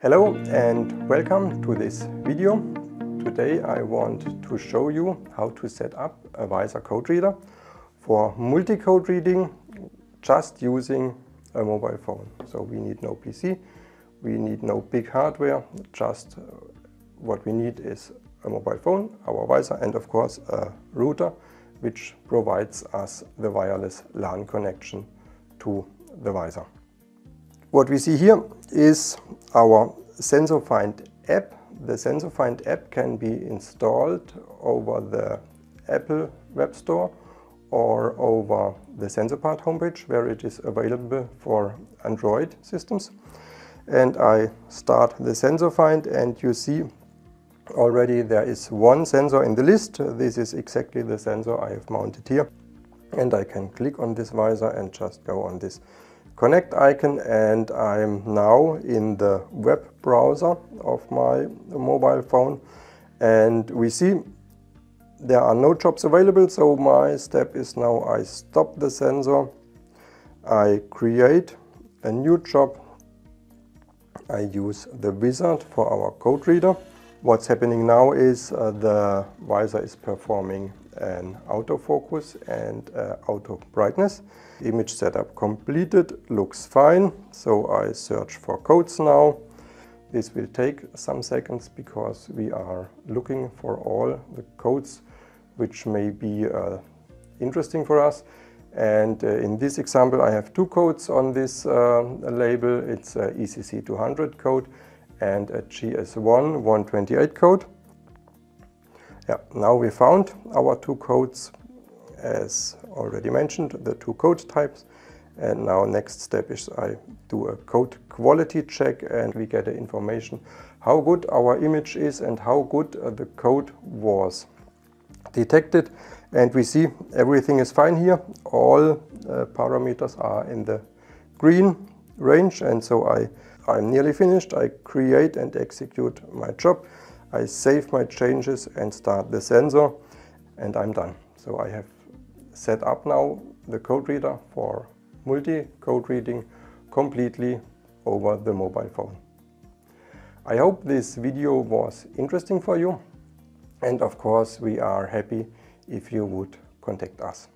Hello and welcome to this video. Today I want to show you how to set up a VISOR code reader for multi-code reading just using a mobile phone. So we need no PC, we need no big hardware, just what we need is a mobile phone, our VISOR, and of course a router which provides us the wireless LAN connection to the VISOR. What we see here is our SensoFind app. The SensoFind app can be installed over the Apple Web Store or over the SensoPart homepage where it is available for Android systems. And I start the SensoFind and you see already there is one sensor in the list. This is exactly the sensor I have mounted here. And I can click on this VISOR and just go on this connect icon, and I'm now in the web browser of my mobile phone, and we see there are no jobs available. So my step is now I stop the sensor, I create a new job, I use the wizard for our code reader. What's happening now is the VISOR is performing an autofocus and auto brightness. Image setup completed, looks fine. So I search for codes now. This will take some seconds because we are looking for all the codes which may be interesting for us. And in this example I have two codes on this label. It's a ECC 200 code and a GS1 128 code. Yeah, now we found our two codes, as already mentioned, the two code types. And now next step is I do a code quality check and we get the information how good our image is and how good the code was detected. And we see everything is fine here. All parameters are in the green range, and so I'm nearly finished. I create and execute my job. I save my changes and start the sensor, and I'm done. So I have set up now the code reader for multi-code reading completely over the mobile phone. I hope this video was interesting for you, and of course we are happy if you would contact us.